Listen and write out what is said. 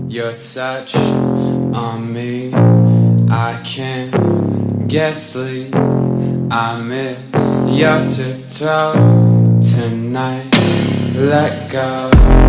Your touch on me, I can't get sleep. I miss your tiptoe tonight. Let go.